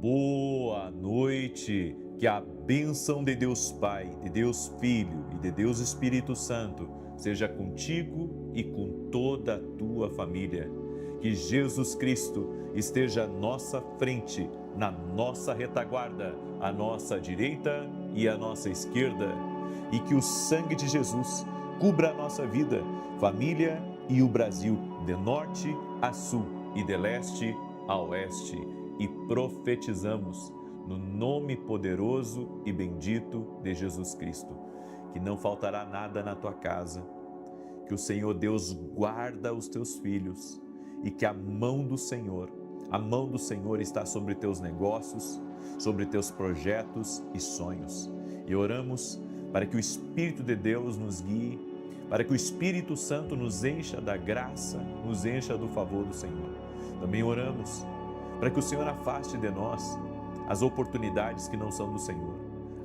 Boa noite, que a bênção de Deus Pai, de Deus Filho e de Deus Espírito Santo seja contigo e com toda a tua família. Que Jesus Cristo esteja à nossa frente, na nossa retaguarda, à nossa direita e à nossa esquerda. E que o sangue de Jesus cubra a nossa vida, família e o Brasil, de norte a sul e de leste a oeste. E profetizamos no nome poderoso e bendito de Jesus Cristo, que não faltará nada na tua casa, que o Senhor Deus guarda os teus filhos e que a mão do Senhor está sobre teus negócios, sobre teus projetos e sonhos. E oramos para que o Espírito de Deus nos guie, para que o Espírito Santo nos encha da graça, nos encha do favor do Senhor. Também oramos para que o Senhor afaste de nós as oportunidades que não são do Senhor,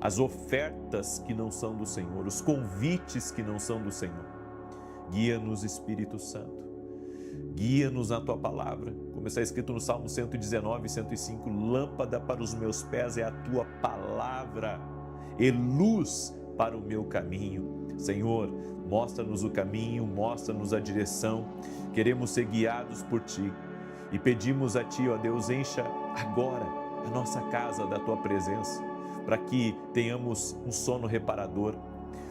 as ofertas que não são do Senhor, os convites que não são do Senhor. Guia-nos, Espírito Santo, guia-nos na Tua Palavra, como está escrito no Salmo 119, 105, lâmpada para os meus pés é a Tua Palavra e luz para o meu caminho. Senhor, mostra-nos o caminho, mostra-nos a direção, queremos ser guiados por Ti. E pedimos a Ti, ó Deus, encha agora a nossa casa da Tua presença, para que tenhamos um sono reparador,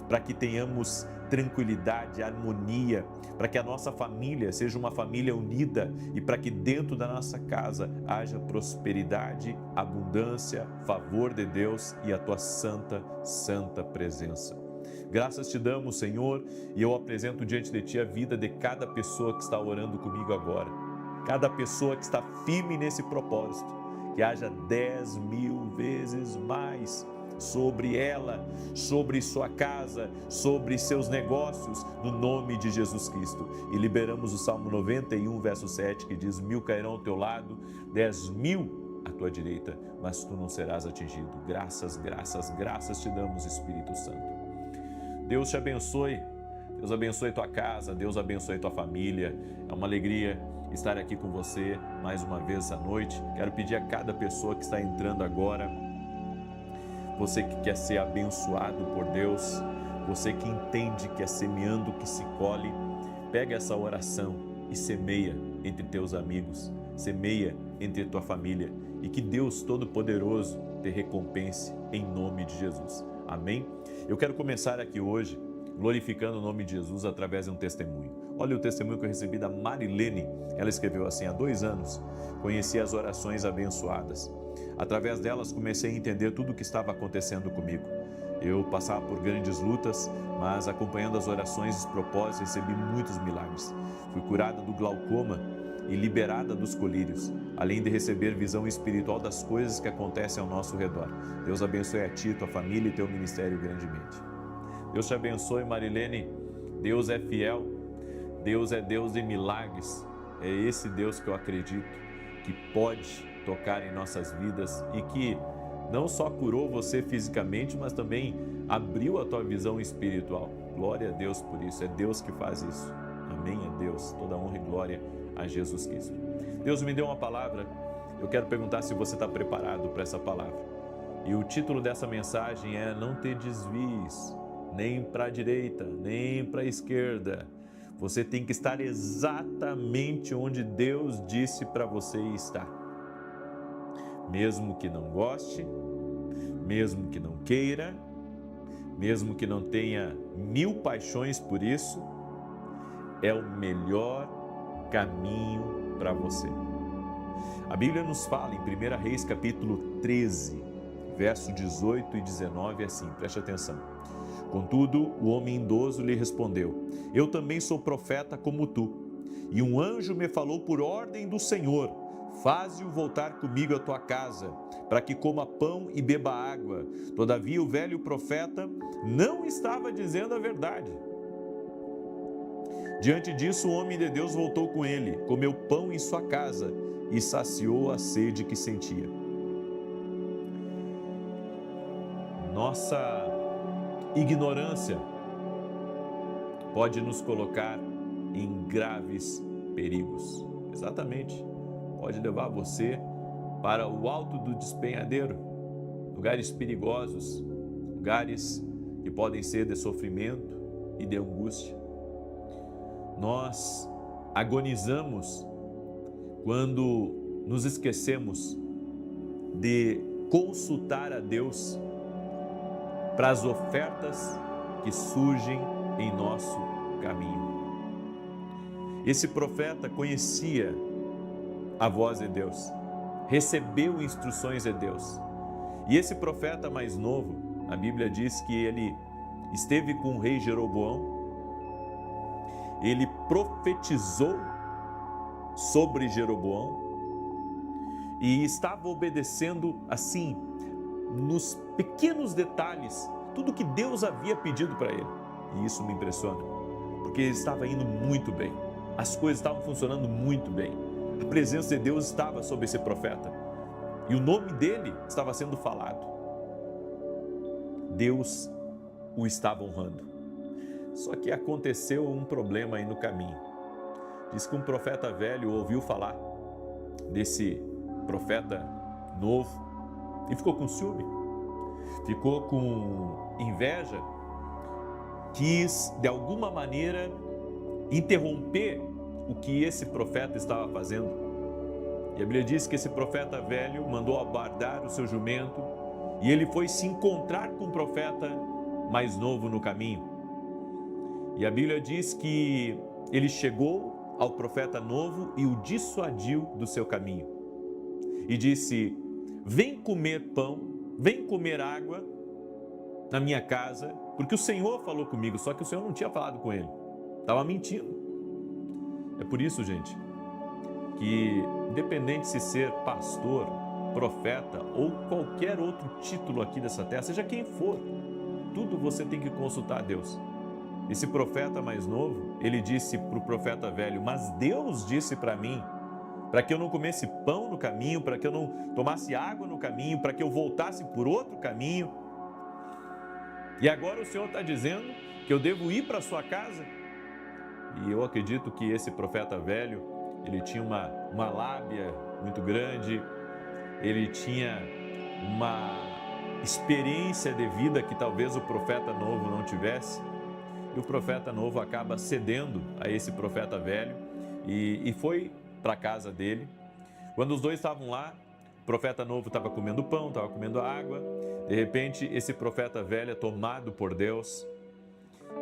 para que tenhamos tranquilidade, harmonia, para que a nossa família seja uma família unida e para que dentro da nossa casa haja prosperidade, abundância, favor de Deus e a Tua santa presença. Graças te damos, Senhor, e eu apresento diante de Ti a vida de cada pessoa que está orando comigo agora. Cada pessoa que está firme nesse propósito, que haja 10.000 vezes mais sobre ela, sobre sua casa, sobre seus negócios, no nome de Jesus Cristo. E liberamos o Salmo 91, verso 7, que diz: 1.000 cairão ao teu lado, 10.000 à tua direita, mas tu não serás atingido. Graças te damos, Espírito Santo. Deus te abençoe. Deus abençoe tua casa, Deus abençoe tua família. É uma alegria estar aqui com você mais uma vez essa noite. Quero pedir a cada pessoa que está entrando agora, você que quer ser abençoado por Deus, você que entende que é semeando que se colhe, pega essa oração e semeia entre teus amigos, semeia entre tua família e que Deus Todo-Poderoso te recompense em nome de Jesus. Amém? Eu quero começar aqui hoje glorificando o nome de Jesus através de um testemunho. Olha o testemunho que eu recebi da Marilene. Ela escreveu assim: há 2 anos conheci as orações abençoadas. Através delas comecei a entender tudo o que estava acontecendo comigo. Eu passava por grandes lutas, mas acompanhando as orações e os propósitos recebi muitos milagres. Fui curada do glaucoma e liberada dos colírios, além de receber visão espiritual das coisas que acontecem ao nosso redor. Deus abençoe a ti, tua família e teu ministério grandemente. Deus te abençoe, Marilene. Deus é fiel, Deus é Deus de milagres. É esse Deus que eu acredito que pode tocar em nossas vidas e que não só curou você fisicamente, mas também abriu a tua visão espiritual. Glória a Deus por isso, é Deus que faz isso. Amém, é Deus, toda honra e glória a Jesus Cristo. Deus me deu uma palavra, eu quero perguntar se você está preparado para essa palavra. E o título dessa mensagem é: não te desvies, nem para a direita, nem para a esquerda. Você tem que estar exatamente onde Deus disse para você estar. Mesmo que não goste, mesmo que não queira, mesmo que não tenha 1000 paixões por isso, é o melhor caminho para você. A Bíblia nos fala em 1 Reis capítulo 13, verso 18 e 19, assim, preste atenção. Contudo, o homem idoso lhe respondeu: eu também sou profeta como tu, e um anjo me falou por ordem do Senhor: faze-o voltar comigo à tua casa, para que coma pão e beba água. Todavia o velho profeta não estava dizendo a verdade. Diante disso, o homem de Deus voltou com ele, comeu pão em sua casa e saciou a sede que sentia. Nossa ignorância pode nos colocar em graves perigos. Exatamente. Pode levar você para o alto do despenhadeiro, lugares perigosos, lugares que podem ser de sofrimento e de angústia. Nós agonizamos quando nos esquecemos de consultar a Deus para as ofertas que surgem em nosso caminho. Esse profeta conhecia a voz de Deus, recebeu instruções de Deus. E esse profeta mais novo, a Bíblia diz que ele esteve com o rei Jeroboão, ele profetizou sobre Jeroboão e estava obedecendo assim, nos pequenos detalhes, tudo que Deus havia pedido para ele. E isso me impressiona, porque ele estava indo muito bem, as coisas estavam funcionando muito bem, a presença de Deus estava sobre esse profeta e o nome dele estava sendo falado. Deus o estava honrando. Só que aconteceu um problema aí no caminho. Diz que um profeta velho ouviu falar desse profeta novo e ficou com ciúme, ficou com inveja, quis de alguma maneira interromper o que esse profeta estava fazendo. E a Bíblia diz que esse profeta velho mandou abardar o seu jumento e ele foi se encontrar com o profeta mais novo no caminho. E a Bíblia diz que ele chegou ao profeta novo e o dissuadiu do seu caminho. E disse: vem comer pão, vem comer água na minha casa, porque o Senhor falou comigo. Só que o Senhor não tinha falado com ele, estava mentindo. É por isso, gente, que independente se ser pastor, profeta ou qualquer outro título aqui dessa terra, seja quem for, tudo você tem que consultar a Deus. Esse profeta mais novo, ele disse para o profeta velho: mas Deus disse para mim, para que eu não comesse pão no caminho, para que eu não tomasse água no caminho, para que eu voltasse por outro caminho. E agora o Senhor está dizendo que eu devo ir para a sua casa? E eu acredito que esse profeta velho, ele tinha uma lábia muito grande, ele tinha uma experiência de vida que talvez o profeta novo não tivesse. E o profeta novo acaba cedendo a esse profeta velho e foi para a casa dele. Quando os dois estavam lá, o profeta novo estava comendo pão, estava comendo água. De repente, esse profeta velho é tomado por Deus.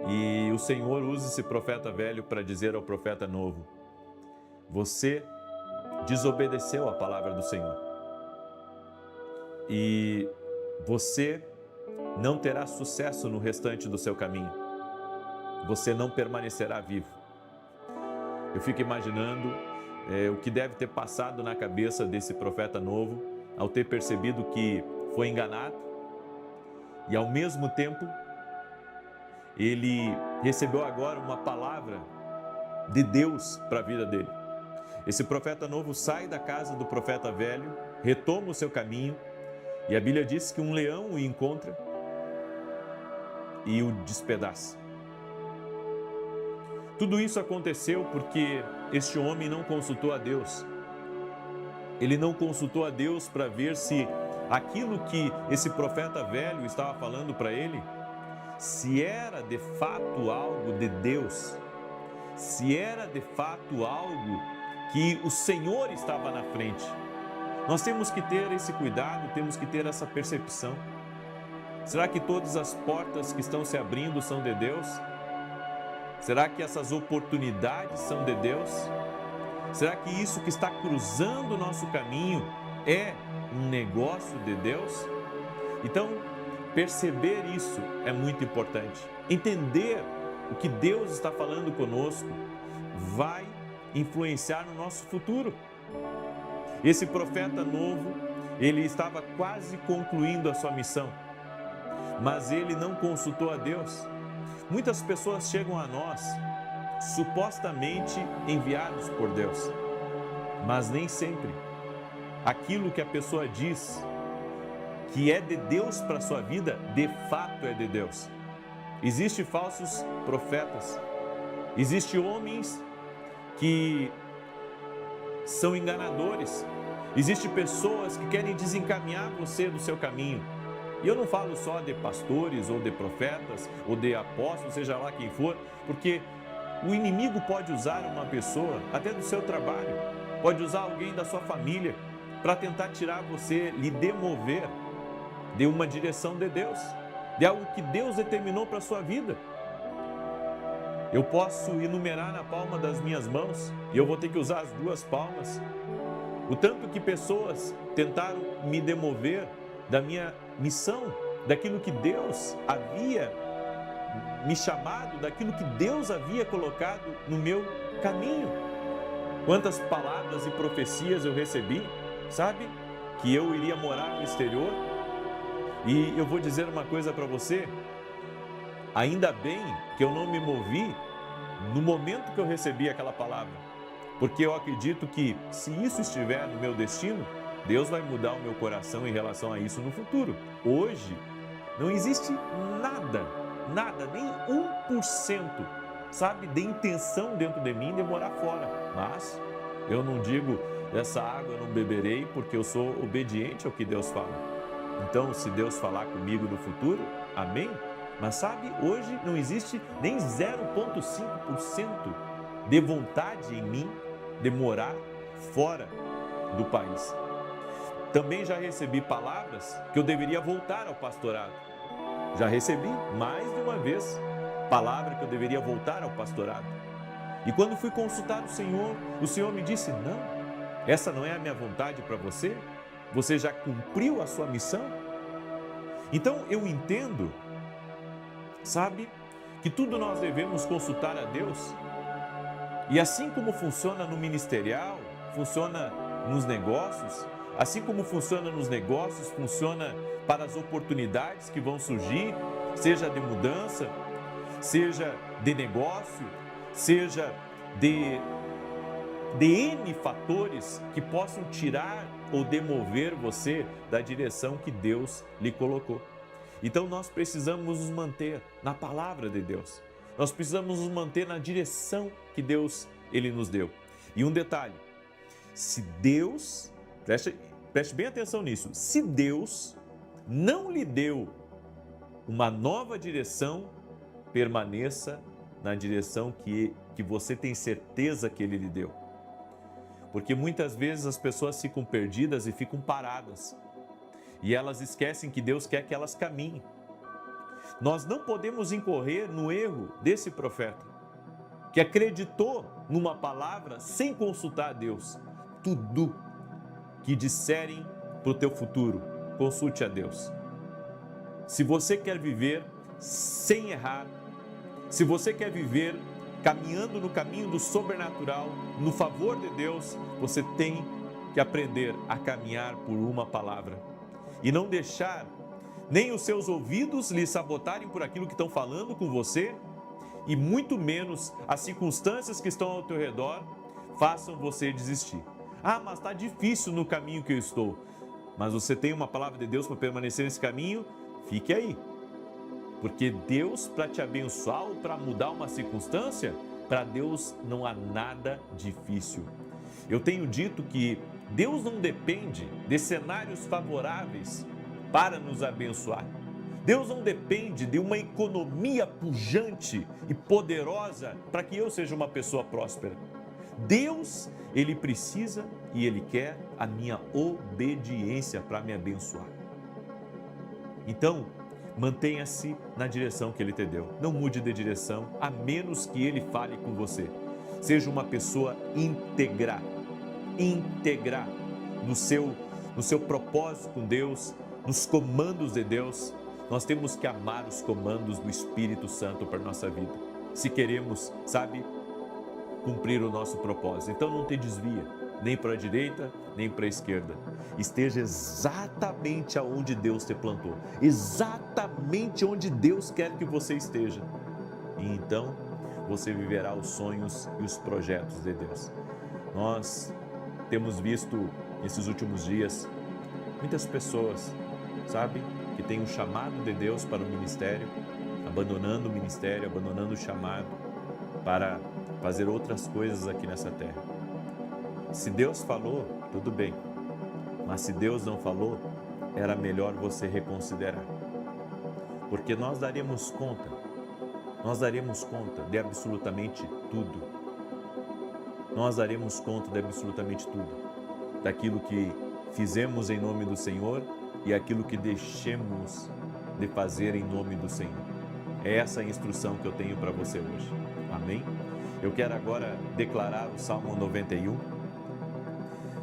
E o Senhor usa esse profeta velho para dizer ao profeta novo: você desobedeceu a palavra do Senhor. E você não terá sucesso no restante do seu caminho. Você não permanecerá vivo. Eu fico imaginando o que deve ter passado na cabeça desse profeta novo ao ter percebido que foi enganado e ao mesmo tempo ele recebeu agora uma palavra de Deus para a vida dele. Esse profeta novo sai da casa do profeta velho, retoma o seu caminho e a Bíblia diz que um leão o encontra e o despedaça. Tudo isso aconteceu porque este homem não consultou a Deus. Ele não consultou a Deus para ver se aquilo que esse profeta velho estava falando para ele, se era de fato algo de Deus, se era de fato algo que o Senhor estava na frente. Nós temos que ter esse cuidado, temos que ter essa percepção. Será que todas as portas que estão se abrindo são de Deus? Será que essas oportunidades são de Deus? Será que isso que está cruzando o nosso caminho é um negócio de Deus? Então, perceber isso é muito importante. Entender o que Deus está falando conosco vai influenciar no nosso futuro. Esse profeta novo, ele estava quase concluindo a sua missão, mas ele não consultou a Deus. Muitas pessoas chegam a nós, supostamente enviados por Deus, mas nem sempre aquilo que a pessoa diz que é de Deus para a sua vida, de fato é de Deus. Existem falsos profetas, existem homens que são enganadores, Existem pessoas que querem desencaminhar você do seu caminho. E eu não falo só de pastores, ou de profetas, ou de apóstolos, seja lá quem for, porque o inimigo pode usar uma pessoa, até do seu trabalho, pode usar alguém da sua família, para tentar tirar você, lhe demover de uma direção de Deus, de algo que Deus determinou para a sua vida. Eu posso enumerar na palma das minhas mãos, e eu vou ter que usar as duas palmas, o tanto que pessoas tentaram me demover da minha missão, daquilo que Deus havia me chamado, daquilo que Deus havia colocado no meu caminho. Quantas palavras e profecias eu recebi, sabe? Que eu iria morar no exterior. E eu vou dizer uma coisa para você, ainda bem que eu não me movi no momento que eu recebi aquela palavra, porque eu acredito que se isso estiver no meu destino, Deus vai mudar o meu coração em relação a isso no futuro. Hoje, não existe nada, nem 1%, sabe, de intenção dentro de mim de morar fora. Mas eu não digo, dessa água eu não beberei, porque eu sou obediente ao que Deus fala. Então, se Deus falar comigo no futuro, amém? Mas sabe, hoje não existe nem 0,5% de vontade em mim de morar fora do país. Também já recebi palavras que eu deveria voltar ao pastorado. Já recebi mais de uma vez palavra que eu deveria voltar ao pastorado. E quando fui consultar o Senhor me disse, não, essa não é a minha vontade para você? Você já cumpriu a sua missão? Então eu entendo, sabe, que tudo nós devemos consultar a Deus. E assim como funciona no ministerial, funciona nos negócios, assim como funciona nos negócios, funciona para as oportunidades que vão surgir, seja de mudança, seja de negócio, seja de N fatores que possam tirar ou demover você da direção que Deus lhe colocou. Então nós precisamos nos manter na palavra de Deus. Nós precisamos nos manter na direção que Deus ele nos deu. E um detalhe, se Deus, preste bem atenção nisso, se Deus não lhe deu uma nova direção, permaneça na direção que você tem certeza que Ele lhe deu. Porque muitas vezes as pessoas ficam perdidas e ficam paradas. E elas esquecem que Deus quer que elas caminhem. Nós não podemos incorrer no erro desse profeta, que acreditou numa palavra sem consultar a Deus. Tudo que disserem para o teu futuro, consulte a Deus. Se você quer viver sem errar, se você quer viver caminhando no caminho do sobrenatural, no favor de Deus, você tem que aprender a caminhar por uma palavra. E não deixar nem os seus ouvidos lhe sabotarem por aquilo que estão falando com você, e muito menos as circunstâncias que estão ao teu redor façam você desistir. Ah, mas está difícil no caminho que eu estou. Mas você tem uma palavra de Deus para permanecer nesse caminho? Fique aí. Porque Deus, para te abençoar ou para mudar uma circunstância, para Deus não há nada difícil. Eu tenho dito que Deus não depende de cenários favoráveis para nos abençoar. Deus não depende de uma economia pujante e poderosa para que eu seja uma pessoa próspera. Deus, Ele precisa e Ele quer a minha obediência para me abençoar. Então, mantenha-se na direção que Ele te deu. Não mude de direção, a menos que Ele fale com você. Seja uma pessoa íntegra no seu propósito com Deus, nos comandos de Deus. Nós temos que amar os comandos do Espírito Santo para a nossa vida, se queremos, sabe, cumprir o nosso propósito. Então não te desvia, nem para a direita, nem para a esquerda. Esteja exatamente aonde Deus te plantou, exatamente onde Deus quer que você esteja. E então você viverá os sonhos e os projetos de Deus. Nós temos visto nesses últimos dias muitas pessoas, sabe, que têm um chamado de Deus para o ministério, abandonando o ministério, abandonando o chamado para fazer outras coisas aqui nessa terra. Se Deus falou, tudo bem. Mas se Deus não falou, era melhor você reconsiderar. Porque nós daremos conta de absolutamente tudo. Nós daremos conta de absolutamente tudo. Daquilo que fizemos em nome do Senhor e aquilo que deixemos de fazer em nome do Senhor. É essa a instrução que eu tenho para você hoje. Amém? Eu quero agora declarar o Salmo 91.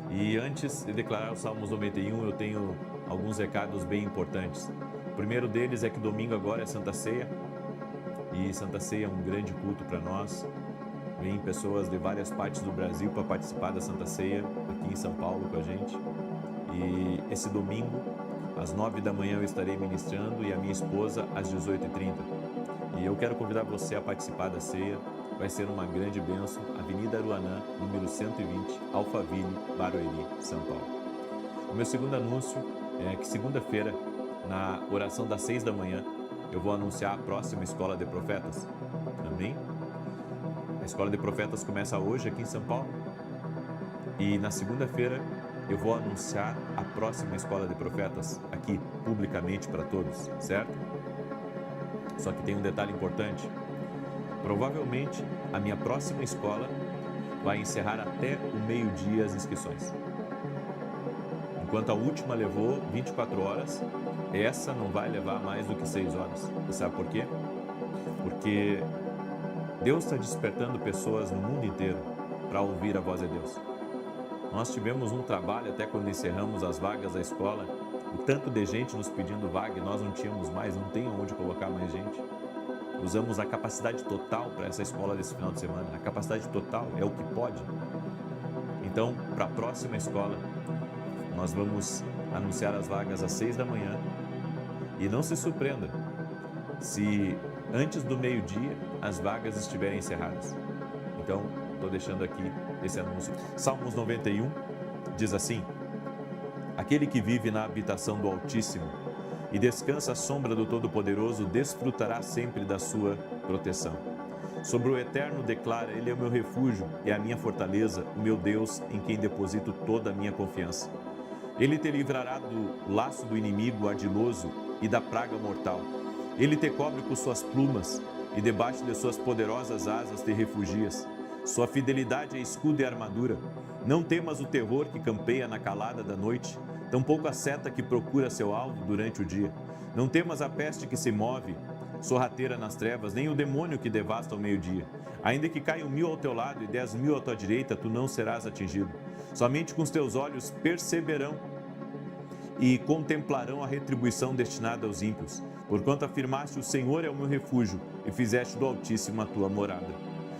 E antes de declarar o Salmo 91, eu tenho alguns recados bem importantes. O primeiro deles é que domingo agora é Santa Ceia. E Santa Ceia é um grande culto para nós. Vêm pessoas de várias partes do Brasil para participar da Santa Ceia, aqui em São Paulo com a gente. E esse domingo, às 9 da manhã, eu estarei ministrando e a minha esposa às 18h30. E eu quero convidar você a participar da ceia. Vai ser uma grande bênção, Avenida Aruanã, número 120, Alphaville, Barueri, São Paulo. O meu segundo anúncio é que segunda-feira, na oração das 6 da manhã, eu vou anunciar a próxima Escola de Profetas. Amém? A Escola de Profetas começa hoje aqui em São Paulo. E na segunda-feira eu vou anunciar a próxima Escola de Profetas aqui, publicamente para todos, certo? Só que tem um detalhe importante. Provavelmente a minha próxima escola vai encerrar até o meio-dia as inscrições. Enquanto a última levou 24 horas, essa não vai levar mais do que 6 horas. E sabe por quê? Porque Deus está despertando pessoas no mundo inteiro para ouvir a voz de Deus. Nós tivemos um trabalho até quando encerramos as vagas da escola, o tanto de gente nos pedindo vaga e nós não tínhamos mais, não tem onde colocar mais gente. Usamos a capacidade total para essa escola desse final de semana. A capacidade total é o que pode. Então, para a próxima escola, nós vamos anunciar as vagas às 6 da manhã. E não se surpreenda se antes do meio-dia as vagas estiverem encerradas. Então, estou deixando aqui esse anúncio. Salmos 91 diz assim: aquele que vive na habitação do Altíssimo e descansa à sombra do Todo-Poderoso, desfrutará sempre da sua proteção. Sobre o Eterno declara: Ele é o meu refúgio, é a minha fortaleza, o meu Deus, em quem deposito toda a minha confiança. Ele te livrará do laço do inimigo ardiloso e da praga mortal. Ele te cobre com suas plumas e debaixo de suas poderosas asas te refugias. Sua fidelidade é escudo e armadura. Não temas o terror que campeia na calada da noite, tampouco a seta que procura seu alvo durante o dia. Não temas a peste que se move, sorrateira nas trevas, nem o demônio que devasta ao meio-dia. Ainda que caiam 1000 ao teu lado e 10.000 à tua direita, tu não serás atingido. Somente com os teus olhos perceberão e contemplarão a retribuição destinada aos ímpios, porquanto afirmaste: o Senhor é o meu refúgio, e fizeste do Altíssimo a tua morada.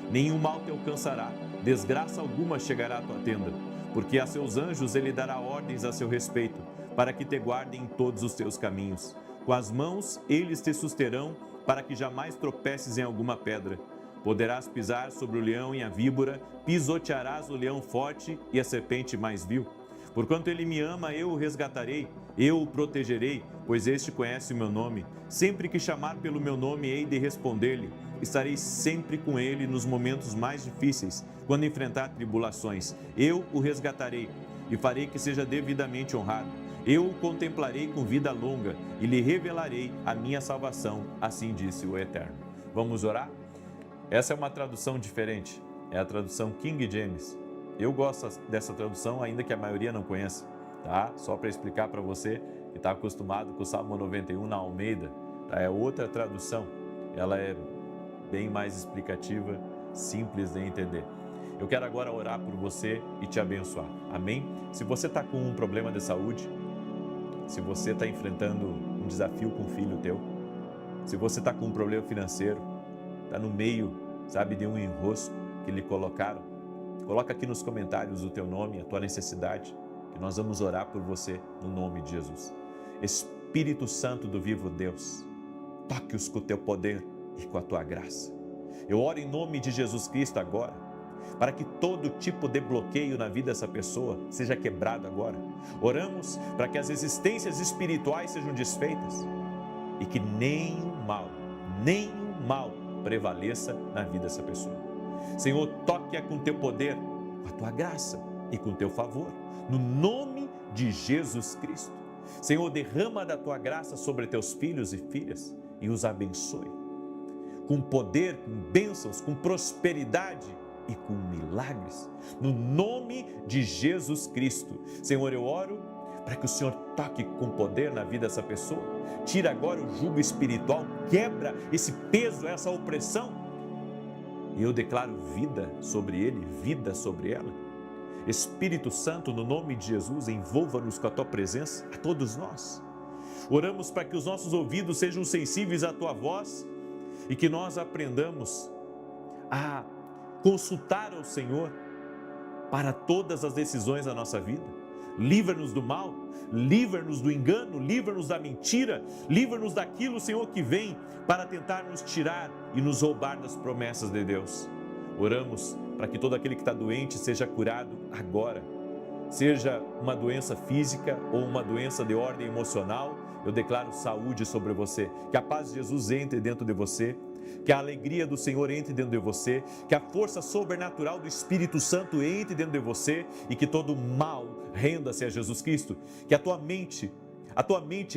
Nenhum mal te alcançará, desgraça alguma chegará à tua tenda, porque a seus anjos ele dará ordens a seu respeito, para que te guardem em todos os teus caminhos. Com as mãos eles te susterão, para que jamais tropeces em alguma pedra. Poderás pisar sobre o leão e a víbora, pisotearás o leão forte e a serpente mais vil. Porquanto ele me ama, eu o resgatarei, eu o protegerei, pois este conhece o meu nome. Sempre que chamar pelo meu nome, hei de responder-lhe. Estarei sempre com ele nos momentos mais difíceis, quando enfrentar tribulações. Eu o resgatarei e farei que seja devidamente honrado. Eu o contemplarei com vida longa e lhe revelarei a minha salvação, assim disse o Eterno. Vamos orar? Essa é uma tradução diferente, é a tradução King James. Eu gosto dessa tradução, ainda que a maioria não conheça, tá? Só para explicar para você que está acostumado com o Salmo 91 na Almeida, tá? É outra tradução, ela é bem mais explicativa, simples de entender. Eu quero agora orar por você e te abençoar, amém? Se você está com um problema de saúde, se você está enfrentando um desafio com o filho teu, se você está com um problema financeiro, está no meio, sabe, de um enrosco que lhe colocaram, coloca aqui nos comentários o teu nome, a tua necessidade, que nós vamos orar por você no nome de Jesus. Espírito Santo do vivo Deus, toque-os com o teu poder e com a tua graça. Eu oro em nome de Jesus Cristo agora, para que todo tipo de bloqueio na vida dessa pessoa seja quebrado agora. Oramos para que as existências espirituais sejam desfeitas e que nenhum mal prevaleça na vida dessa pessoa. Senhor, toque-a com teu poder, com a tua graça e com teu favor, no nome de Jesus Cristo. Senhor, derrama da tua graça sobre teus filhos e filhas e os abençoe com poder, com bênçãos, com prosperidade e com milagres, no nome de Jesus Cristo. Senhor, eu oro para que o Senhor toque com poder na vida dessa pessoa, tira agora o jugo espiritual, quebra esse peso, essa opressão, e eu declaro vida sobre ele, vida sobre ela. Espírito Santo, no nome de Jesus, envolva-nos com a tua presença, a todos nós. Oramos para que os nossos ouvidos sejam sensíveis à tua voz e que nós aprendamos a consultar ao Senhor para todas as decisões da nossa vida. Livra-nos do mal, livra-nos do engano, livra-nos da mentira, livra-nos daquilo, Senhor, que vem para tentar nos tirar e nos roubar das promessas de Deus. Oramos para que todo aquele que está doente seja curado agora, seja uma doença física ou uma doença de ordem emocional. Eu declaro saúde sobre você, que a paz de Jesus entre dentro de você, que a alegria do Senhor entre dentro de você, que a força sobrenatural do Espírito Santo entre dentro de você e que todo mal renda-se a Jesus Cristo, que a tua mente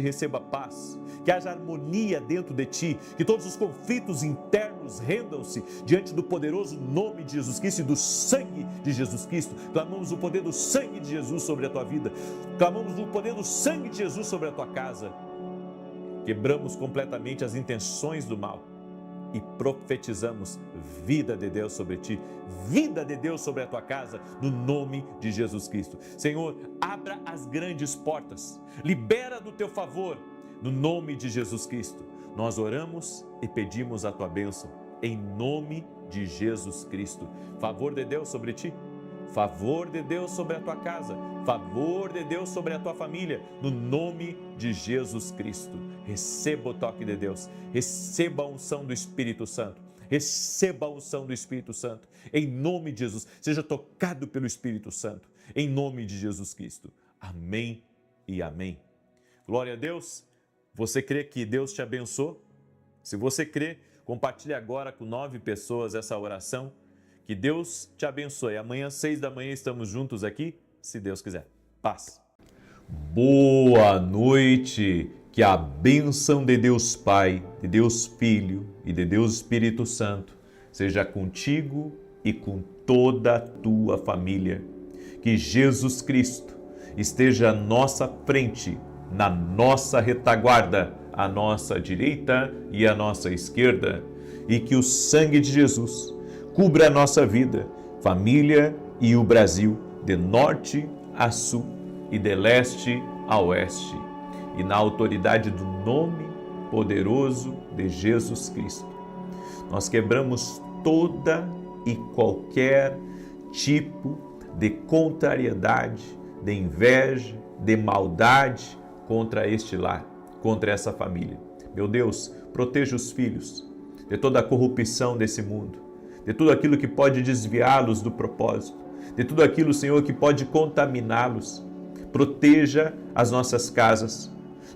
receba paz, que haja harmonia dentro de ti, que todos os conflitos internos rendam-se diante do poderoso nome de Jesus Cristo e do sangue de Jesus Cristo. Clamamos o poder do sangue de Jesus sobre a tua vida, clamamos o poder do sangue de Jesus sobre a tua casa. Quebramos completamente as intenções do mal e profetizamos vida de Deus sobre ti, vida de Deus sobre a tua casa, no nome de Jesus Cristo. Senhor, abra as grandes portas, libera do teu favor, no nome de Jesus Cristo. Nós oramos e pedimos a tua bênção, em nome de Jesus Cristo. Favor de Deus sobre ti, favor de Deus sobre a tua casa, favor de Deus sobre a tua família, no nome de Jesus Cristo. Receba o toque de Deus, receba a unção do Espírito Santo, receba a unção do Espírito Santo, em nome de Jesus. Seja tocado pelo Espírito Santo, em nome de Jesus Cristo. Amém e amém. Glória a Deus. Você crê que Deus te abençoou? Se você crê, compartilhe agora com 9 pessoas essa oração. Que Deus te abençoe. Amanhã, 6 da manhã, estamos juntos aqui, se Deus quiser. Paz. Boa noite. Que a bênção de Deus Pai, de Deus Filho e de Deus Espírito Santo seja contigo e com toda a tua família. Que Jesus Cristo esteja à nossa frente, na nossa retaguarda, à nossa direita e à nossa esquerda. E que o sangue de Jesus cubra a nossa vida, família e o Brasil, de norte a sul e de leste a oeste. E na autoridade do nome poderoso de Jesus Cristo, nós quebramos toda e qualquer tipo de contrariedade, de inveja, de maldade contra este lar, contra essa família. Meu Deus, proteja os filhos de toda a corrupção desse mundo, de tudo aquilo que pode desviá-los do propósito, de tudo aquilo, Senhor, que pode contaminá-los. Proteja as nossas casas.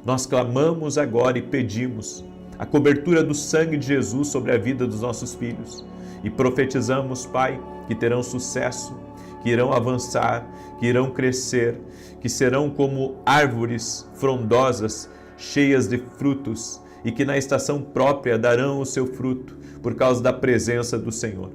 Nós clamamos agora e pedimos a cobertura do sangue de Jesus sobre a vida dos nossos filhos e profetizamos, Pai, que terão sucesso, que irão avançar, que irão crescer, que serão como árvores frondosas, cheias de frutos e que na estação própria darão o seu fruto por causa da presença do Senhor.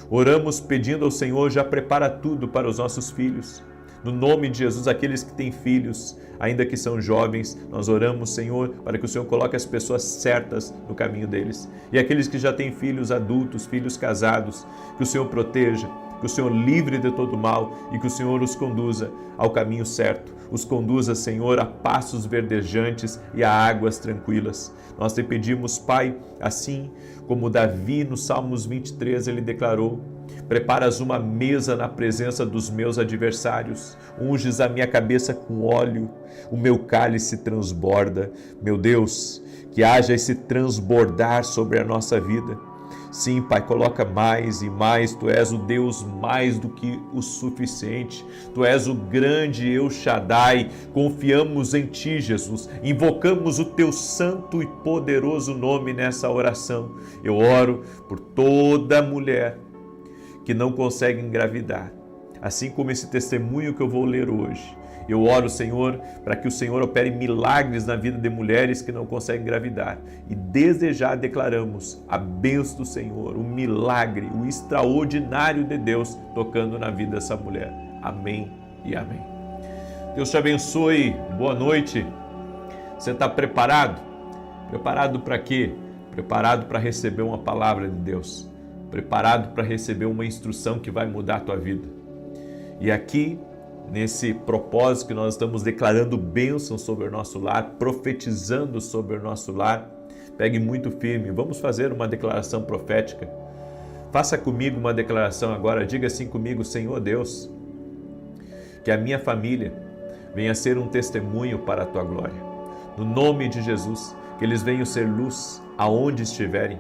Oramos pedindo ao Senhor, já prepara tudo para os nossos filhos. No nome de Jesus, aqueles que têm filhos, ainda que são jovens, nós oramos, Senhor, para que o Senhor coloque as pessoas certas no caminho deles. E aqueles que já têm filhos adultos, filhos casados, que o Senhor proteja, que o Senhor livre de todo mal e que o Senhor os conduza ao caminho certo. Os conduza, Senhor, a passos verdejantes e a águas tranquilas. Nós te pedimos, Pai, assim como Davi no Salmos 23, ele declarou: preparas uma mesa na presença dos meus adversários, unges a minha cabeça com óleo, o meu cálice transborda. Meu Deus, que haja esse transbordar sobre a nossa vida. Sim, Pai, coloca mais e mais. Tu és o Deus mais do que o suficiente. Tu és o grande El Shaddai. Confiamos em Ti, Jesus. Invocamos o Teu santo e poderoso nome nessa oração. Eu oro por toda mulher que não consegue engravidar, assim como esse testemunho que eu vou ler hoje. Eu oro, Senhor, para que o Senhor opere milagres na vida de mulheres que não conseguem engravidar. E desde já declaramos a bênção do Senhor, o milagre, o extraordinário de Deus tocando na vida dessa mulher. Amém e amém. Deus te abençoe. Boa noite. Você está preparado? Preparado para quê? Preparado para receber uma palavra de Deus. Preparado para receber uma instrução que vai mudar a tua vida. E aqui, nesse propósito que nós estamos declarando bênção sobre o nosso lar, profetizando sobre o nosso lar, pegue muito firme. Vamos fazer uma declaração profética. Faça comigo uma declaração agora. Diga assim comigo: Senhor Deus, que a minha família venha ser um testemunho para a tua glória. No nome de Jesus, que eles venham ser luz aonde estiverem,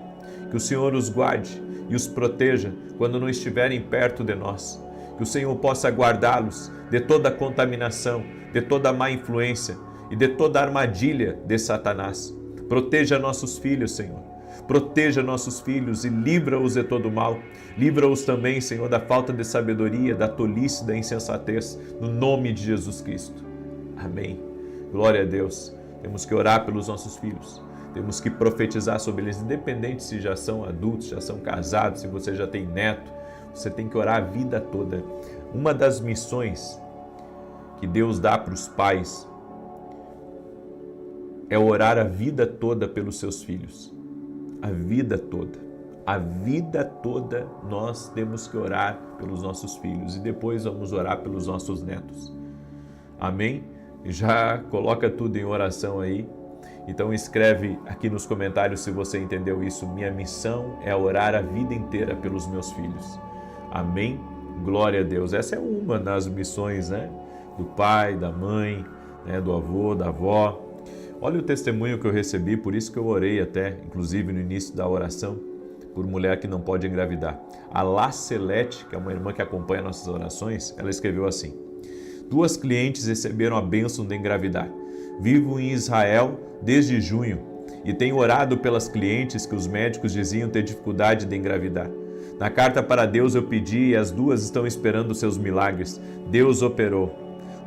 que o Senhor os guarde e os proteja quando não estiverem perto de nós, que o Senhor possa guardá-los de toda contaminação, de toda má influência e de toda armadilha de Satanás. Proteja nossos filhos, Senhor. Proteja nossos filhos e livra-os de todo mal. Livra-os também, Senhor, da falta de sabedoria, da tolice, da insensatez, no nome de Jesus Cristo. Amém. Glória a Deus. Temos que orar pelos nossos filhos. Temos que profetizar sobre eles, independente se já são adultos, já são casados, se você já tem neto. Você tem que orar a vida toda. Uma das missões que Deus dá para os pais é orar a vida toda pelos seus filhos. A vida toda. A vida toda nós temos que orar pelos nossos filhos e depois vamos orar pelos nossos netos. Amém? Já coloca tudo em oração aí. Então escreve aqui nos comentários se você entendeu isso. Minha missão é orar a vida inteira pelos meus filhos. Amém? Glória a Deus. Essa é uma das missões, né? Do pai, da mãe, né? Do avô, da avó. Olha o testemunho que eu recebi, por isso que eu orei até, inclusive no início da oração, por mulher que não pode engravidar. A Lacelete, que é uma irmã que acompanha nossas orações, ela escreveu assim: 2 clientes receberam a bênção de engravidar. Vivo em Israel desde junho e tenho orado pelas clientes que os médicos diziam ter dificuldade de engravidar. Na carta para Deus eu pedi e as 2 estão esperando seus milagres. Deus operou.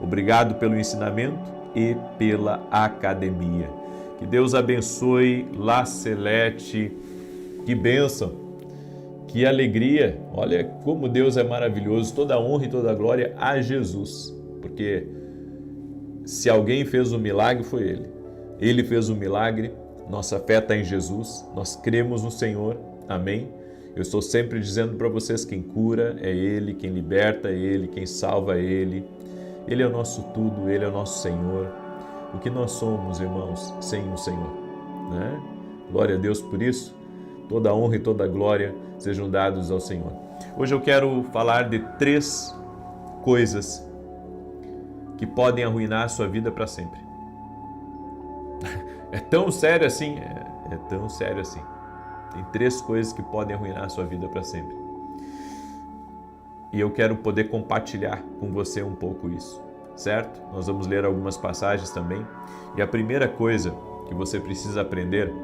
Obrigado pelo ensinamento e pela academia. Que Deus abençoe, Lacelete. Que bênção, que alegria. Olha como Deus é maravilhoso. Toda a honra e toda a glória a Jesus. Porque se alguém fez um milagre, foi Ele. Ele fez um milagre. Nossa fé está em Jesus. Nós cremos no Senhor. Amém? Eu estou sempre dizendo para vocês, quem cura é Ele, quem liberta é Ele, quem salva é Ele. Ele é o nosso tudo, Ele é o nosso Senhor. O que nós somos, irmãos, sem o Senhor, né? Glória a Deus por isso. Toda a honra e toda a glória sejam dados ao Senhor. Hoje eu quero falar de 3 coisas que podem arruinar a sua vida para sempre. É tão sério assim? É tão sério assim. Tem 3 coisas que podem arruinar a sua vida para sempre. E eu quero poder compartilhar com você um pouco isso, certo? Nós vamos ler algumas passagens também. E a primeira coisa que você precisa aprender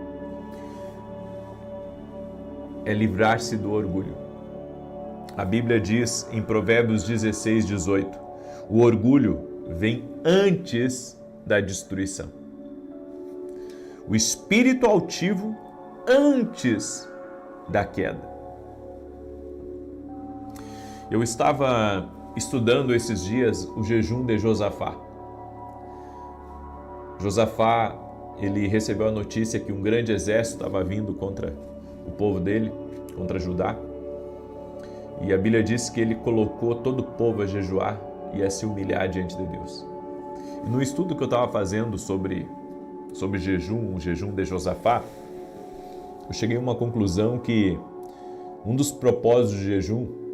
é livrar-se do orgulho. A Bíblia diz em Provérbios 16, 18, o orgulho vem antes da destruição. O espírito altivo antes da queda. Eu estava estudando esses dias o jejum de Josafá. Josafá, ele recebeu a notícia que um grande exército estava vindo contra o povo dele, contra Judá. E a Bíblia diz que ele colocou todo o povo a jejuar e a se humilhar diante de Deus. E no estudo que eu estava fazendo sobre jejum, o jejum de Josafá, eu cheguei a uma conclusão que um dos propósitos do jejum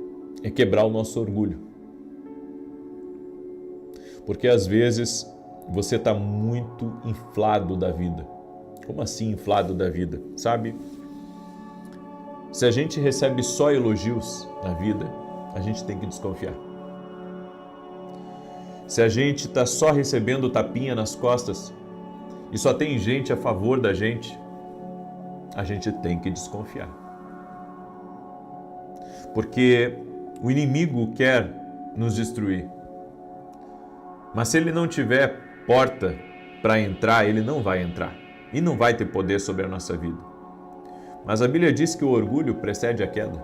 é quebrar o nosso orgulho. Porque às vezes você está muito inflado da vida. Como assim inflado da vida? Sabe? Se a gente recebe só elogios na vida, a gente tem que desconfiar. Se a gente está só recebendo tapinha nas costas e só tem gente a favor da gente, a gente tem que desconfiar. Porque o inimigo quer nos destruir. Mas se ele não tiver porta para entrar, ele não vai entrar e não vai ter poder sobre a nossa vida. Mas a Bíblia diz que o orgulho precede a queda.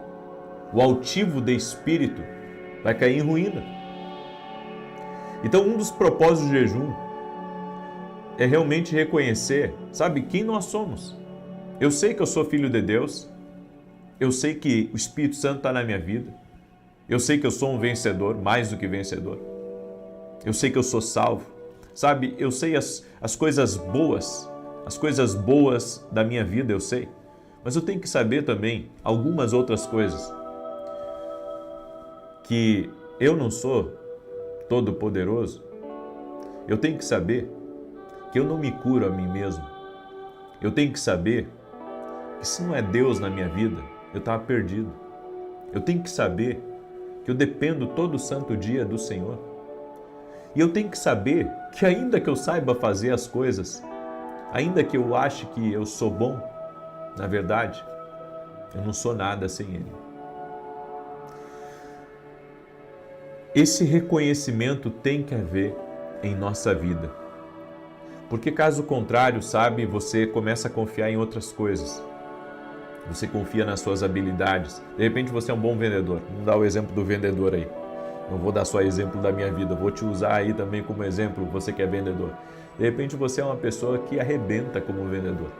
O altivo de espírito vai cair em ruína. Então, um dos propósitos do jejum é realmente reconhecer, sabe, quem nós somos. Eu sei que eu sou filho de Deus, eu sei que o Espírito Santo está na minha vida, eu sei que eu sou um vencedor, mais do que vencedor, eu sei que eu sou salvo, sabe, eu sei as coisas boas da minha vida, eu sei, mas eu tenho que saber também algumas outras coisas, que eu não sou todo-poderoso, eu tenho que saber que eu não me curo a mim mesmo. Eu tenho que saber que se não é Deus na minha vida, eu estava perdido. Eu tenho que saber que eu dependo todo santo dia do Senhor. E eu tenho que saber que ainda que eu saiba fazer as coisas, ainda que eu ache que eu sou bom, na verdade, eu não sou nada sem Ele. Esse reconhecimento tem que haver em nossa vida. Porque caso contrário, sabe, você começa a confiar em outras coisas. Você confia nas suas habilidades. De repente você é um bom vendedor. Vamos dar o exemplo do vendedor aí. Não vou dar só exemplo da minha vida, vou te usar aí também como exemplo, você que é vendedor. De repente você é uma pessoa que arrebenta como vendedor.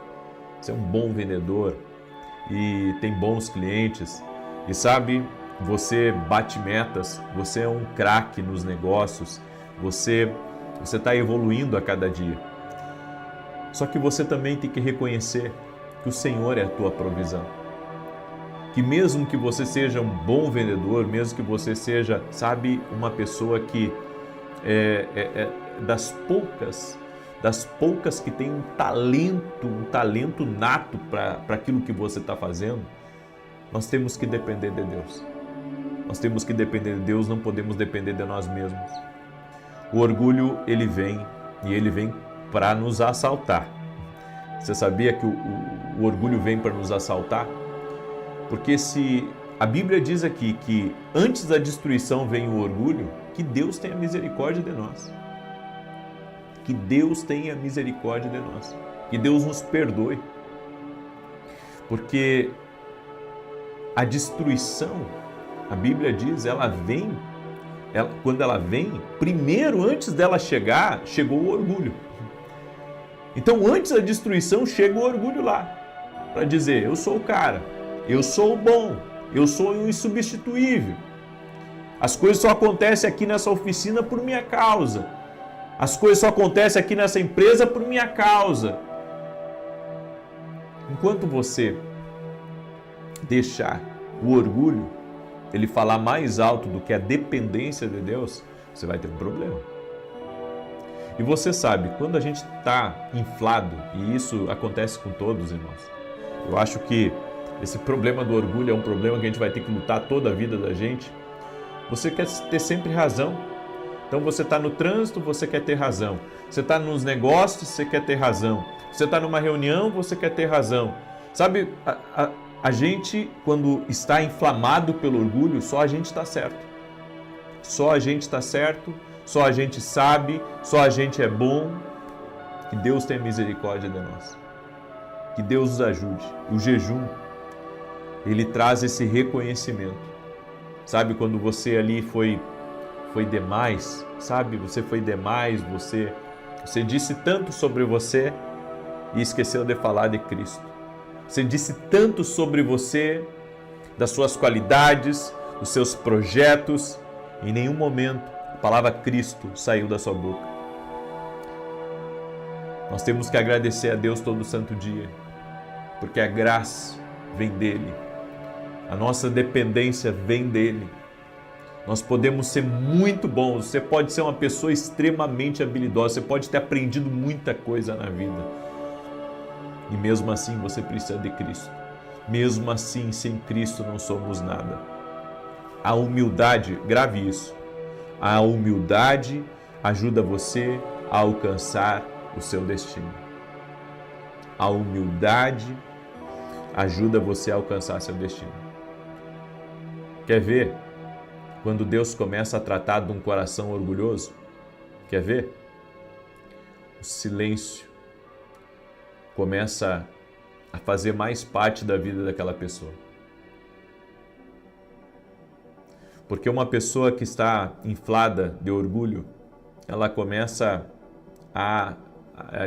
Você é um bom vendedor e tem bons clientes. E sabe, você bate metas, você é um craque nos negócios, você está evoluindo a cada dia. Só que você também tem que reconhecer que o Senhor é a tua provisão. Que mesmo que você seja um bom vendedor, mesmo que você seja, sabe, uma pessoa que das poucas que tem um talento nato para aquilo que você está fazendo, nós temos que depender de Deus. Nós temos que depender de Deus, não podemos depender de nós mesmos. O orgulho, ele vem para nos assaltar. Você sabia que o orgulho vem para nos assaltar? Porque se a Bíblia diz aqui que antes da destruição vem o orgulho, que Deus tenha misericórdia de nós. Que Deus tenha misericórdia de nós. Que Deus nos perdoe. Porque a destruição, a Bíblia diz, quando ela vem, primeiro, antes dela chegar, chegou o orgulho. Então, antes da destruição, chega o orgulho lá, para dizer, eu sou o cara, eu sou o bom, eu sou o insubstituível. As coisas só acontecem aqui nessa oficina por minha causa. As coisas só acontecem aqui nessa empresa por minha causa. Enquanto você deixar o orgulho ele falar mais alto do que a dependência de Deus, você vai ter um problema. E você sabe, quando a gente está inflado, e isso acontece com todos, irmãos, eu acho que esse problema do orgulho é um problema que a gente vai ter que lutar toda a vida da gente. Você quer ter sempre razão. Então você está no trânsito, você quer ter razão. Você está nos negócios, você quer ter razão. Você está numa reunião, você quer ter razão. Sabe, a gente, quando está inflamado pelo orgulho, só a gente está certo. Só a gente está certo, só a gente sabe, só a gente é bom. Que Deus tenha misericórdia de nós. Que Deus nos ajude. O jejum, ele traz esse reconhecimento. Sabe, quando você ali foi demais, sabe? Você foi demais, você disse tanto sobre você e esqueceu de falar de Cristo. Você disse tanto sobre você, das suas qualidades, dos seus projetos, e em nenhum momento a palavra Cristo saiu da sua boca. Nós temos que agradecer a Deus todo santo dia, porque a graça vem dele, a nossa dependência vem dele. Nós podemos ser muito bons, você pode ser uma pessoa extremamente habilidosa, você pode ter aprendido muita coisa na vida. E mesmo assim você precisa de Cristo. Mesmo assim, sem Cristo não somos nada. A humildade, grave isso, a humildade ajuda você a alcançar o seu destino. A humildade ajuda você a alcançar seu destino. Quer ver? Quando Deus começa a tratar de um coração orgulhoso, Quer ver? O silêncio começa a fazer mais parte da vida daquela pessoa. Porque uma pessoa que está inflada de orgulho, ela começa a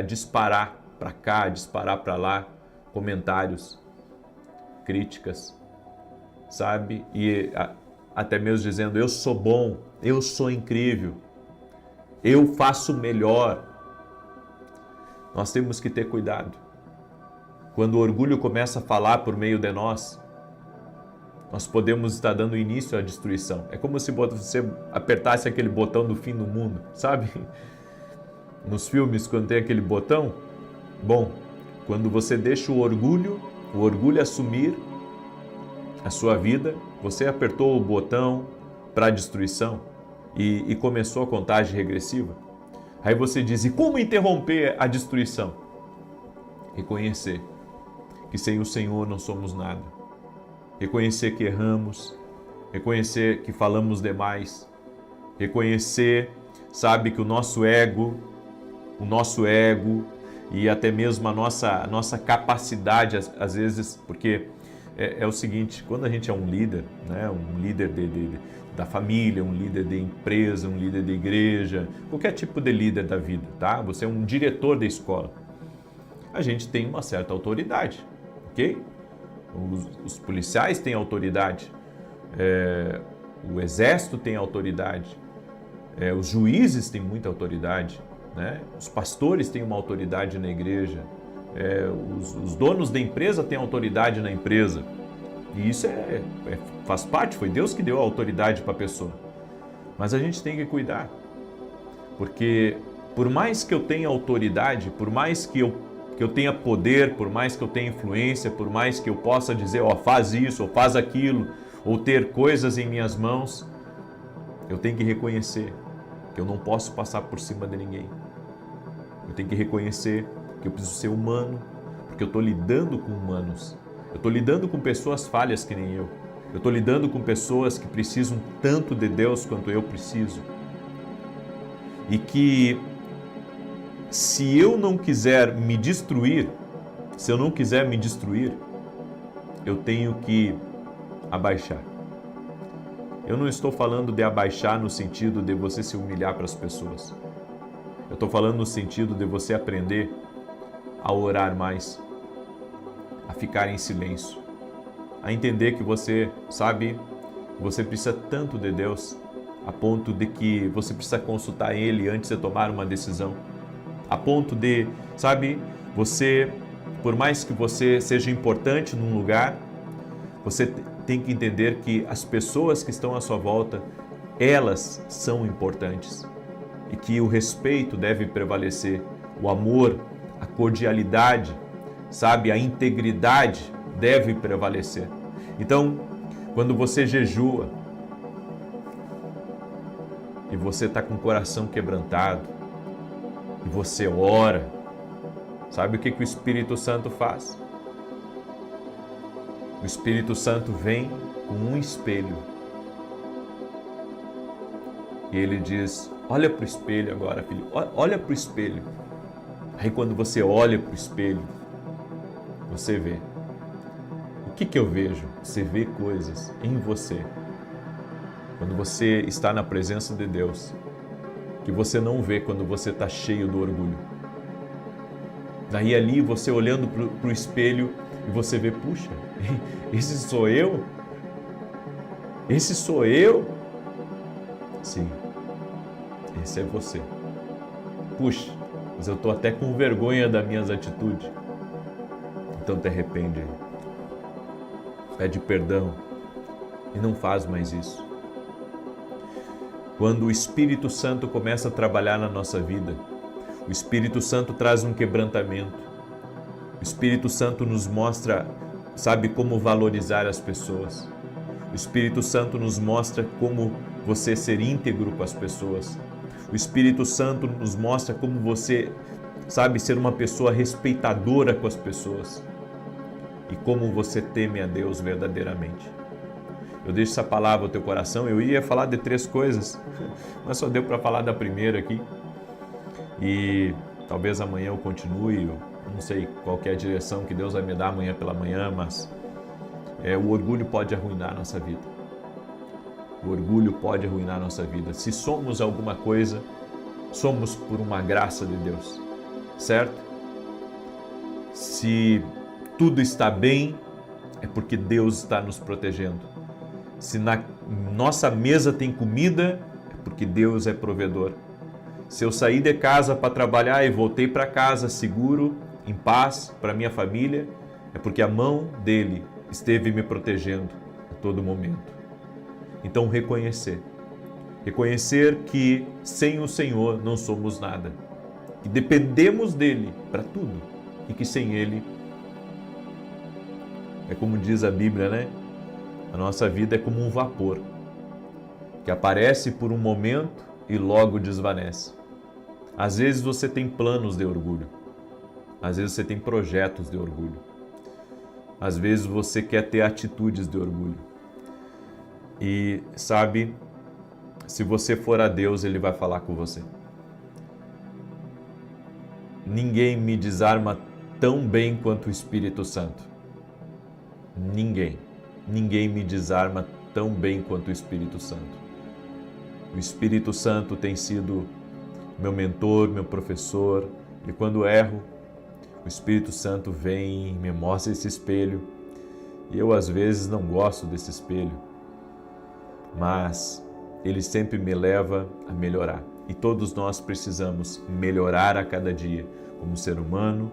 disparar para cá, disparar para lá, comentários, críticas, sabe? E até mesmo dizendo, eu sou bom, eu sou incrível, eu faço melhor. Nós temos que ter cuidado. Quando o orgulho começa a falar por meio de nós podemos estar dando início à destruição. É como se você apertasse aquele botão do fim do mundo, sabe? Nos filmes, quando tem aquele botão, bom, quando você deixa o orgulho assumir a sua vida, você apertou o botão para a destruição e começou a contagem regressiva. Aí você diz, e como interromper a destruição? Reconhecer que sem o Senhor não somos nada. Reconhecer que erramos, reconhecer que falamos demais, reconhecer, sabe, que o nosso ego e até mesmo a nossa capacidade, às vezes, porque é o seguinte, quando a gente é um líder, né, um líder da família, um líder de empresa, um líder de igreja, qualquer tipo de líder da vida, tá? Você é um diretor da escola. A gente tem uma certa autoridade, ok? Os policiais têm autoridade, o exército tem autoridade, os juízes têm muita autoridade, né? Os pastores têm uma autoridade na igreja, os donos da empresa têm autoridade na empresa. E isso faz parte, foi Deus que deu a autoridade para a pessoa. Mas a gente tem que cuidar, porque por mais que eu tenha autoridade, por mais que eu tenha poder, por mais que eu tenha influência, por mais que eu possa dizer, ó, faz isso, ou faz aquilo, ou ter coisas em minhas mãos, eu tenho que reconhecer que eu não posso passar por cima de ninguém. Eu tenho que reconhecer que eu preciso ser humano, porque eu estou lidando com humanos. Eu estou lidando com pessoas falhas que nem eu. Eu estou lidando com pessoas que precisam tanto de Deus quanto eu preciso. E que se eu não quiser me destruir, eu tenho que abaixar. Eu não estou falando de abaixar no sentido de você se humilhar para as pessoas. Eu estou falando no sentido de você aprender a orar mais, a ficar em silêncio, a entender que você, sabe, você precisa tanto de Deus, a ponto de que você precisa consultar Ele antes de tomar uma decisão. A ponto de, sabe, você, por mais que você seja importante num lugar, você tem que entender que as pessoas que estão à sua volta, elas são importantes. E que o respeito deve prevalecer, o amor, a cordialidade, sabe, a integridade deve prevalecer. Então, quando você jejua e você está com o coração quebrantado, e você ora, sabe o que o Espírito Santo faz? O Espírito Santo vem com um espelho e ele diz, olha para o espelho agora, filho, olha para o espelho. Aí quando você olha para o espelho, você vê. O que eu vejo? Você vê coisas em você. Quando você está na presença de Deus, que você não vê quando você está cheio do orgulho. Daí ali você olhando para o espelho e você vê, puxa, esse sou eu? Esse sou eu? Sim, esse é você. Puxa, mas eu estou até com vergonha das minhas atitudes. Então te arrepende, pede perdão e não faz mais isso. Quando o Espírito Santo começa a trabalhar na nossa vida, o Espírito Santo traz um quebrantamento. O Espírito Santo nos mostra, sabe, como valorizar as pessoas. O Espírito Santo nos mostra como você ser íntegro com as pessoas. O Espírito Santo nos mostra como você, sabe, ser uma pessoa respeitadora com as pessoas. E como você teme a Deus verdadeiramente. Eu deixo essa palavra ao teu coração. Eu ia falar de 3 coisas, mas só deu para falar da primeira aqui. e talvez amanhã eu continue, eu não sei qual que é a direção que Deus vai me dar amanhã pela manhã, mas o orgulho pode arruinar a nossa vida. O orgulho pode arruinar a nossa vida. Se somos alguma coisa, somos por uma graça de Deus, certo? Se tudo está bem, é porque Deus está nos protegendo. Se na nossa mesa tem comida, é porque Deus é provedor. Se eu saí de casa para trabalhar e voltei para casa seguro, em paz, para minha família, é porque a mão dele esteve me protegendo a todo momento. Então reconhecer que sem o Senhor não somos nada, que dependemos dele para tudo e que sem ele, é como diz a Bíblia, né? A nossa vida é como um vapor que aparece por um momento e logo desvanece. Às vezes você tem planos de orgulho, às vezes você tem projetos de orgulho, às vezes você quer ter atitudes de orgulho. E sabe, se você for a Deus, Ele vai falar com você. Ninguém me desarma tão bem quanto o Espírito Santo. Ninguém me desarma tão bem quanto o Espírito Santo. O Espírito Santo tem sido meu mentor, meu professor, e quando erro, o Espírito Santo vem e me mostra esse espelho. E eu às vezes não gosto desse espelho, mas ele sempre me leva a melhorar. E todos nós precisamos melhorar a cada dia, como ser humano,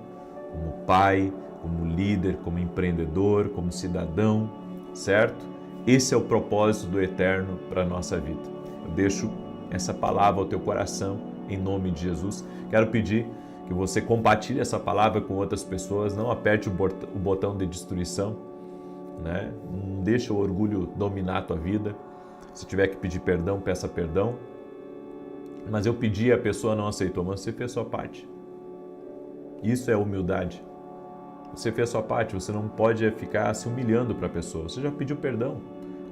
como pai, como líder, como empreendedor, como cidadão, certo? Esse é o propósito do Eterno para a nossa vida. Eu deixo essa palavra ao teu coração, em nome de Jesus. Quero pedir que você compartilhe essa palavra com outras pessoas, não aperte o botão de destruição, né? Não deixa o orgulho dominar a tua vida. Se tiver que pedir perdão, peça perdão. Mas eu pedi e a pessoa não aceitou, mas você fez sua parte. Isso é humildade. Você fez sua parte, você não pode ficar se humilhando para a pessoa. Você já pediu perdão,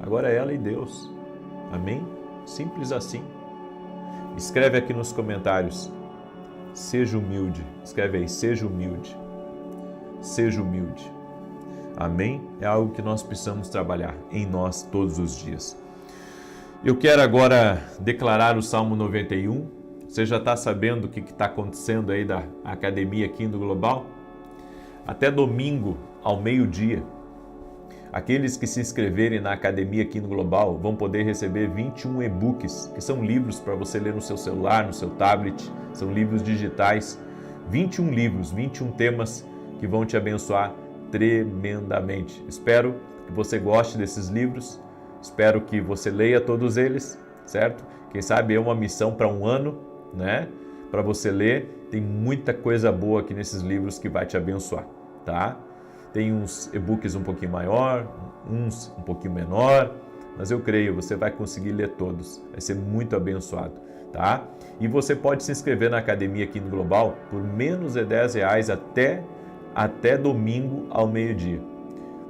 agora é ela e Deus. Amém? Simples assim. Escreve aqui nos comentários, seja humilde. Escreve aí, seja humilde. Seja humilde. Amém? É algo que nós precisamos trabalhar em nós todos os dias. Eu quero agora declarar o Salmo 91. Você já está sabendo o que está acontecendo aí da Academia Kingdom Global? Até domingo, ao meio-dia, aqueles que se inscreverem na Academia Kingdom Global vão poder receber 21 e-books, que são livros para você ler no seu celular, no seu tablet, são livros digitais. 21 livros, 21 temas que vão te abençoar tremendamente. Espero que você goste desses livros, espero que você leia todos eles, certo? Quem sabe é uma missão para um ano, né? Para você ler, tem muita coisa boa aqui nesses livros que vai te abençoar, tá? Tem uns e-books um pouquinho maior, uns um pouquinho menor, mas eu creio, você vai conseguir ler todos, vai ser muito abençoado, tá? E você pode se inscrever na Academia Kingdom Global por menos de R$10 até domingo ao meio-dia.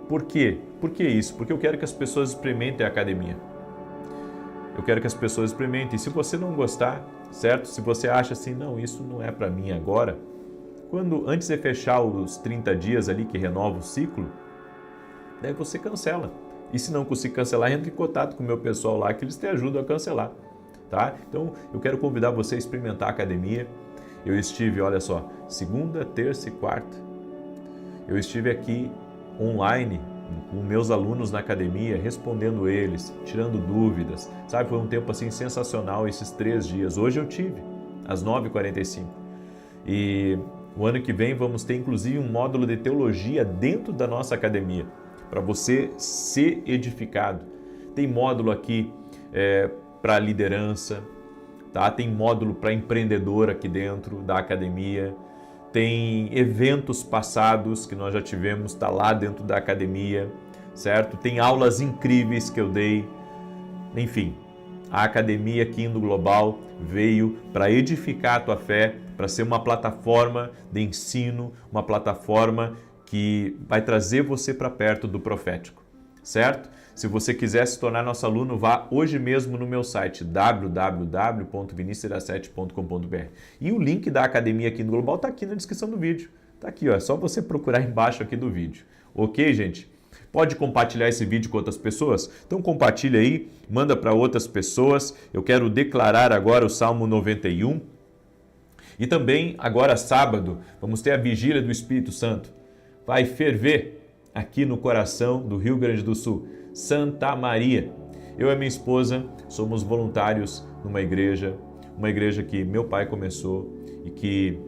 Por quê? Por que isso? Porque eu quero que as pessoas experimentem a academia. Eu quero que as pessoas experimentem. E se você não gostar, certo? Se você acha assim, não, isso não é para mim agora, antes de fechar os 30 dias ali que renova o ciclo, daí você cancela. E se não conseguir cancelar, entra em contato com o meu pessoal lá que eles te ajudam a cancelar, tá? Então, eu quero convidar você a experimentar a academia. Eu estive, olha só, segunda, terça e quarta, eu estive aqui online com meus alunos na academia, respondendo eles, tirando dúvidas, sabe? Foi um tempo assim sensacional esses 3 dias. Hoje eu tive, às 9h45. E o ano que vem vamos ter inclusive um módulo de teologia dentro da nossa academia, para você ser edificado. Tem módulo aqui para liderança, tá? Tem módulo para empreendedor aqui dentro da academia. Tem eventos passados que nós já tivemos, está lá dentro da academia, certo? Tem aulas incríveis que eu dei. Enfim, a Academia Kingdom Global veio para edificar a tua fé, para ser uma plataforma de ensino, uma plataforma que vai trazer você para perto do profético, certo? Se você quiser se tornar nosso aluno, vá hoje mesmo no meu site www.vinicius17.com.br. E o link da academia aqui no Global está aqui na descrição do vídeo. Está aqui, ó, é só você procurar embaixo aqui do vídeo. Ok, gente? Pode compartilhar esse vídeo com outras pessoas? Então compartilha aí, manda para outras pessoas. Eu quero declarar agora o Salmo 91. E também, agora sábado, vamos ter a Vigília do Espírito Santo. Vai ferver aqui no coração do Rio Grande do Sul, Santa Maria. Eu e minha esposa somos voluntários numa igreja que meu pai começou e que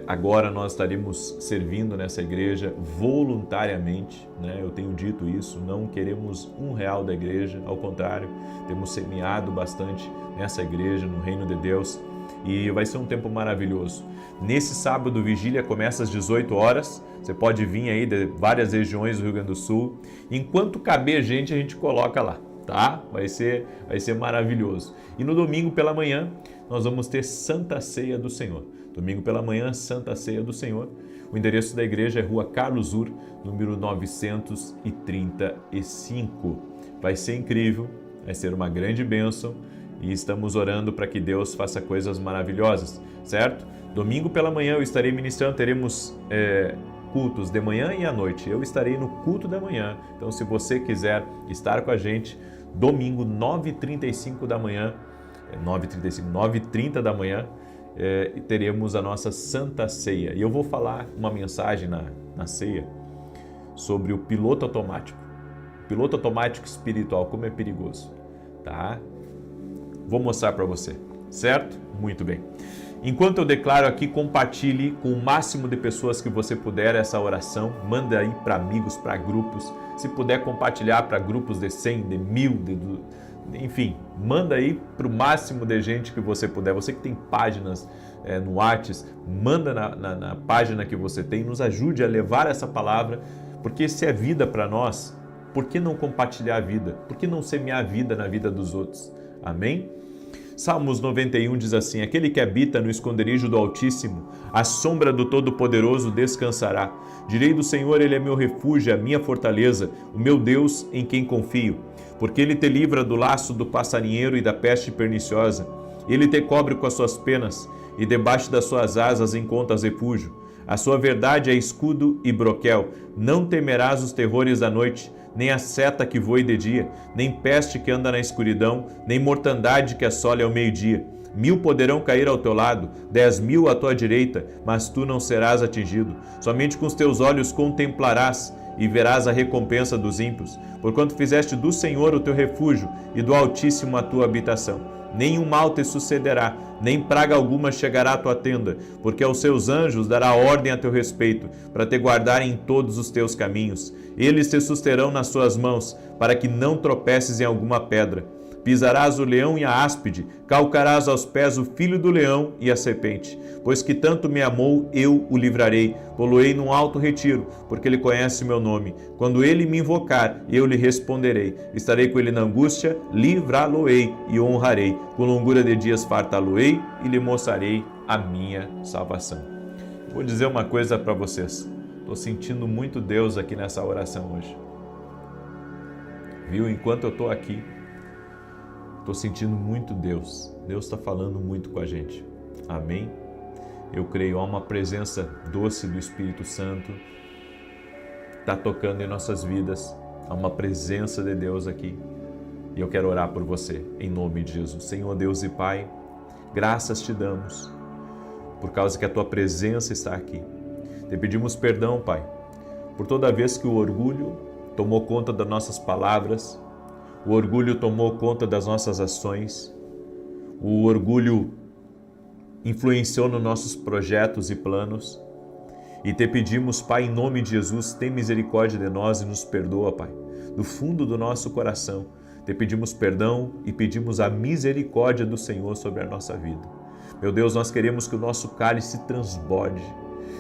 agora nós estaremos servindo nessa igreja voluntariamente, né? Eu tenho dito isso, não queremos R$1 da igreja, ao contrário, temos semeado bastante nessa igreja, no reino de Deus, e vai ser um tempo maravilhoso. Nesse sábado, vigília começa às 18 horas, você pode vir aí de várias regiões do Rio Grande do Sul, enquanto caber gente a gente coloca lá, tá? Vai ser maravilhoso. E no domingo pela manhã, nós vamos ter Santa Ceia do Senhor. Domingo pela manhã, Santa Ceia do Senhor. O endereço da igreja é Rua Carlos Ur, número 935. Vai ser incrível, vai ser uma grande bênção e estamos orando para que Deus faça coisas maravilhosas, certo? Domingo pela manhã eu estarei ministrando, teremos cultos de manhã e à noite. Eu estarei no culto da manhã, então se você quiser estar com a gente, domingo 9h35 da manhã, 9h30 da manhã, teremos a nossa Santa Ceia. E eu vou falar uma mensagem na ceia sobre o piloto automático. Piloto automático espiritual, como é perigoso, tá? Vou mostrar para você, certo? Muito bem. Enquanto eu declaro aqui, compartilhe com o máximo de pessoas que você puder essa oração. Manda aí para amigos, para grupos. Se puder compartilhar para grupos de 100, de 1000, enfim, manda aí para o máximo de gente que você puder. Você que tem páginas no WhatsApp, manda na página que você tem. Nos ajude a levar essa palavra, porque se é vida para nós, por que não compartilhar a vida? Por que não semear a vida na vida dos outros? Amém? Salmos 91 diz assim: aquele que habita no esconderijo do Altíssimo, à sombra do Todo-Poderoso descansará. Direi do Senhor, ele é meu refúgio, a minha fortaleza, o meu Deus em quem confio. Porque ele te livra do laço do passarinheiro e da peste perniciosa. Ele te cobre com as suas penas, e debaixo das suas asas encontras refúgio. A sua verdade é escudo e broquel. Não temerás os terrores da noite, nem a seta que voe de dia, nem peste que anda na escuridão, nem mortandade que assole ao meio-dia. 1000 poderão cair ao teu lado, 10.000 à tua direita, mas tu não serás atingido. Somente com os teus olhos contemplarás e verás a recompensa dos ímpios, porquanto fizeste do Senhor o teu refúgio e do Altíssimo a tua habitação. Nenhum mal te sucederá, nem praga alguma chegará à tua tenda, porque aos seus anjos dará ordem a teu respeito, para te guardarem em todos os teus caminhos. Eles te susterão nas suas mãos, para que não tropeces em alguma pedra. Pisarás o leão e a áspide, calcarás aos pés o filho do leão e a serpente. Pois que tanto me amou, eu o livrarei, pô-lo-ei num alto retiro, porque ele conhece meu nome. Quando ele me invocar, eu lhe responderei. Estarei com ele na angústia, livrá-lo-ei e o honrarei. Com longura de dias fartá-lo-ei e lhe mostrarei a minha salvação. Vou dizer uma coisa para vocês. Estou sentindo muito Deus aqui nessa oração hoje. Viu? Enquanto eu estou aqui, estou sentindo muito Deus. Deus está falando muito com a gente. Amém? Eu creio, há uma presença doce do Espírito Santo. Está tocando em nossas vidas. Há uma presença de Deus aqui. E eu quero orar por você, em nome de Jesus. Senhor Deus e Pai, graças te damos, por causa que a Tua presença está aqui. Te pedimos perdão, Pai, por toda vez que o orgulho tomou conta das nossas palavras, o orgulho tomou conta das nossas ações, o orgulho influenciou nos nossos projetos e planos. E te pedimos, Pai, em nome de Jesus, tem misericórdia de nós e nos perdoa, Pai, do fundo do nosso coração. Te pedimos perdão e pedimos a misericórdia do Senhor sobre a nossa vida. Meu Deus, nós queremos que o nosso cálice transborde.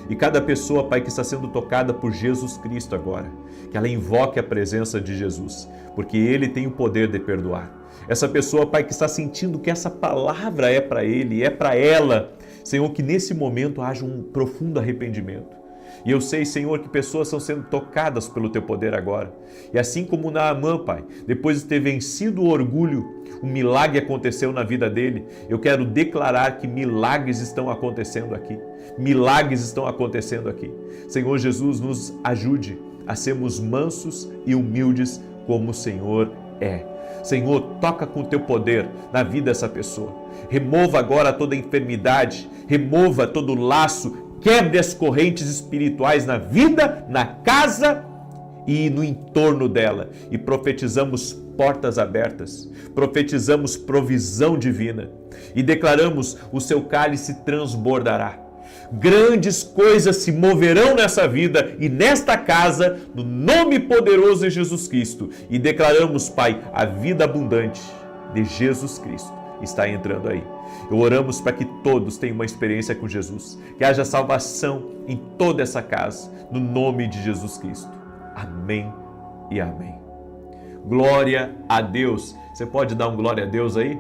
E cada pessoa, Pai, que está sendo tocada por Jesus Cristo agora, que ela invoque a presença de Jesus, porque Ele tem o poder de perdoar. Essa pessoa, Pai, que está sentindo que essa palavra é para ele, é para ela, Senhor, que nesse momento haja um profundo arrependimento. E eu sei, Senhor, que pessoas estão sendo tocadas pelo Teu poder agora. E assim como Naamã, Pai, depois de ter vencido o orgulho, um milagre aconteceu na vida dele. Eu quero declarar que milagres estão acontecendo aqui. Milagres estão acontecendo aqui. Senhor Jesus, nos ajude a sermos mansos e humildes como o Senhor é. Senhor, toca com o Teu poder na vida dessa pessoa. Remova agora toda enfermidade, remova todo laço, quebre as correntes espirituais na vida, na casa e no entorno dela. E profetizamos portas abertas, profetizamos provisão divina e declaramos: o seu cálice transbordará. Grandes coisas se moverão nessa vida e nesta casa, no nome poderoso de Jesus Cristo. E declaramos, Pai, a vida abundante de Jesus Cristo está entrando aí. Oramos para que todos tenham uma experiência com Jesus, que haja salvação em toda essa casa, no nome de Jesus Cristo. Amém e amém. Glória a Deus. Você pode dar um glória a Deus aí?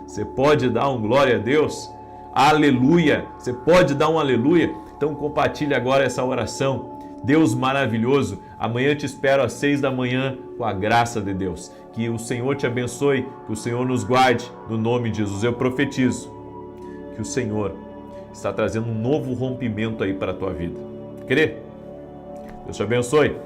Você pode dar um glória a Deus? Aleluia! Você pode dar um aleluia? Então compartilhe agora essa oração. Deus maravilhoso, amanhã eu te espero às 6 da manhã com a graça de Deus. Que o Senhor te abençoe, que o Senhor nos guarde, no nome de Jesus. Eu profetizo que o Senhor está trazendo um novo rompimento aí para a tua vida. Crê? Deus te abençoe.